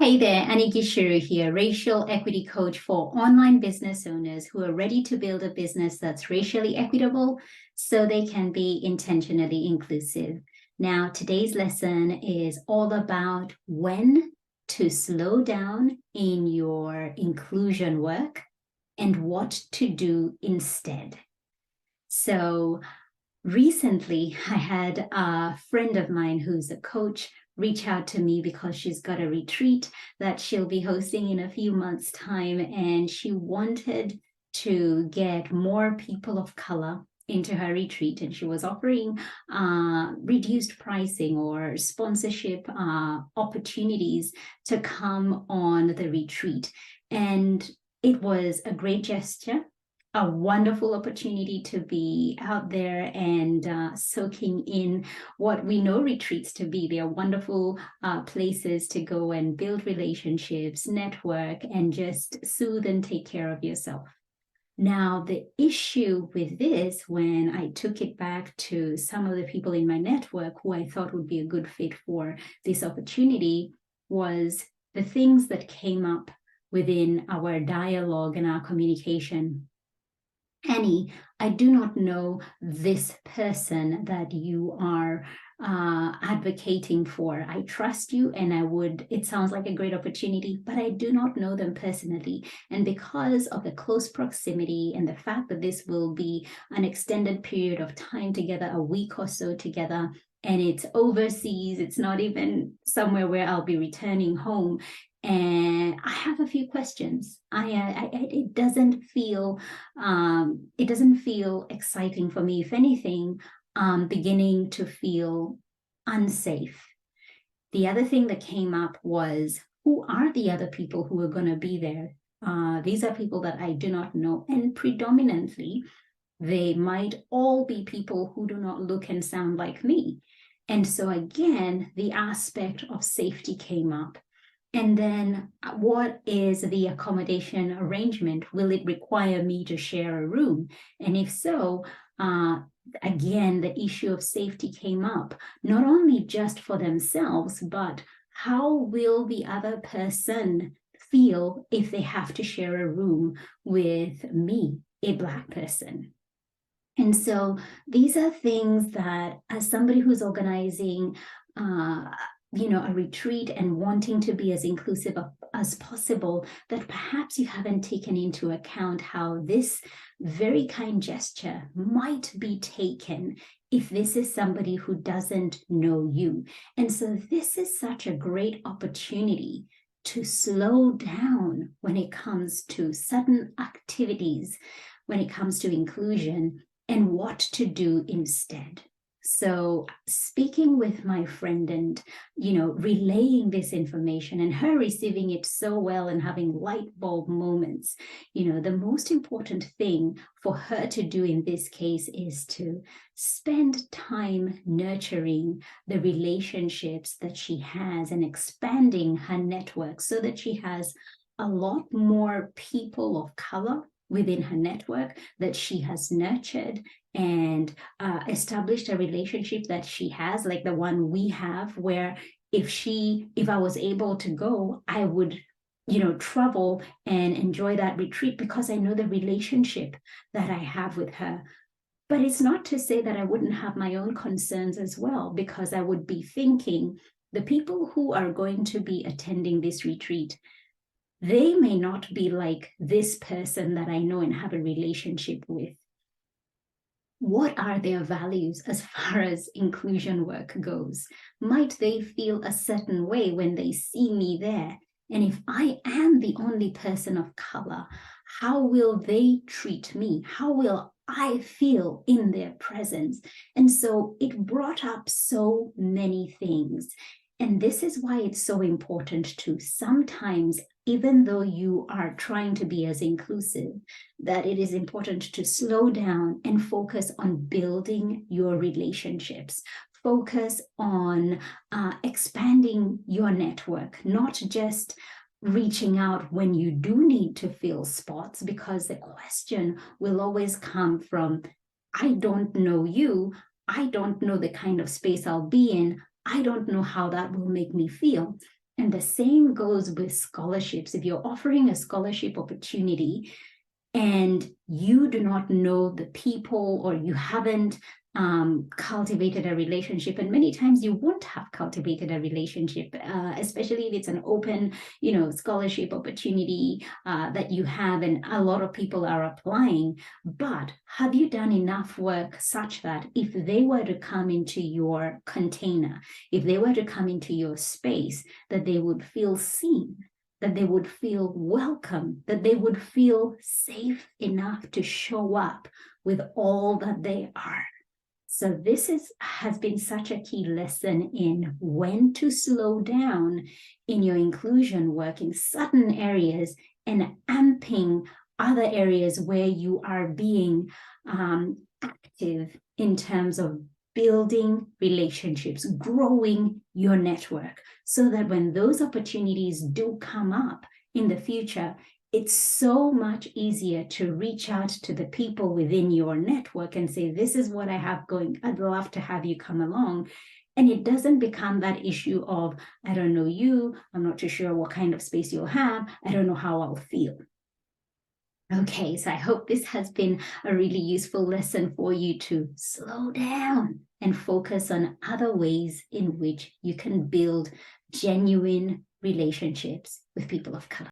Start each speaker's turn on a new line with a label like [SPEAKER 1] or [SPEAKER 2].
[SPEAKER 1] Hey there, Annie Gishuru here, racial equity coach for online business owners who are ready to build a business that's racially equitable so they can be intentionally inclusive. Now, today's lesson is all about when to slow down in your inclusion work and what to do instead. So, recently, I had a friend of mine who's a coach reach out to me because she's got a retreat that she'll be hosting in a few months' time, and she wanted to get more people of color into her retreat, and she was offering reduced pricing or sponsorship opportunities to come on the retreat. And it was a great gesture, a wonderful opportunity to be out there and soaking in what we know retreats to be. They are wonderful places to go and build relationships, network, and just soothe and take care of yourself. Now, the issue with this, when I took it back to some of the people in my network who I thought would be a good fit for this opportunity, was the things that came up within our dialogue and our communication. Annie, I do not know this person that you are advocating for. I trust you and it sounds like a great opportunity, but I do not know them personally. And because of the close proximity and the fact that this will be an extended period of time together, a week or so together, and it's overseas, it's not even somewhere where I'll be returning home. And I have a few questions. It doesn't feel exciting for me. If anything, beginning to feel unsafe. The other thing that came up was, who are the other people who are going to be there? These are people that I do not know, and predominantly, they might all be people who do not look and sound like me. And so again, the aspect of safety came up. And then what is the accommodation arrangement? Will it require me to share a room? And if so, again, the issue of safety came up, not only just for themselves, but how will the other person feel if they have to share a room with me, a Black person? And so these are things that, as somebody who's organizing, a retreat and wanting to be as inclusive as possible, that perhaps you haven't taken into account how this very kind gesture might be taken if this is somebody who doesn't know you. And so this is such a great opportunity to slow down when it comes to sudden activities, when it comes to inclusion, and what to do instead. So speaking with my friend and, relaying this information and her receiving it so well and having light bulb moments, the most important thing for her to do in this case is to spend time nurturing the relationships that she has and expanding her network so that she has a lot more people of color within her network that she has nurtured and established a relationship that she has, like the one we have, where if I was able to go, I would, travel and enjoy that retreat because I know the relationship that I have with her. But it's not to say that I wouldn't have my own concerns as well, because I would be thinking the people who are going to be attending this retreat, they may not be like this person that I know and have a relationship with. What are their values as far as inclusion work goes? Might they feel a certain way when they see me there? And if I am the only person of color, how will they treat me? How will I feel in their presence? And so it brought up so many things. And this is why it's so important to sometimes, even though you are trying to be as inclusive, that it is important to slow down and focus on building your relationships. Focus on expanding your network, not just reaching out when you do need to fill spots, because the question will always come from, I don't know you. I don't know the kind of space I'll be in. I don't know how that will make me feel. And the same goes with scholarships. If you're offering a scholarship opportunity and you do not know the people, or you haven't cultivated a relationship, and many times you won't have cultivated a relationship, especially if it's an open, scholarship opportunity that you have, and a lot of people are applying. But have you done enough work such that if they were to come into your container, if they were to come into your space, that they would feel seen, that they would feel welcome, that they would feel safe enough to show up with all that they are? So this has been such a key lesson in when to slow down in your inclusion work in certain areas and amping other areas where you are being active in terms of building relationships, growing your network, so that when those opportunities do come up in the future, it's so much easier to reach out to the people within your network and say, this is what I have going. I'd love to have you come along. And it doesn't become that issue of, I don't know you, I'm not too sure what kind of space you'll have, I don't know how I'll feel. Okay, so I hope this has been a really useful lesson for you to slow down and focus on other ways in which you can build genuine relationships with people of color.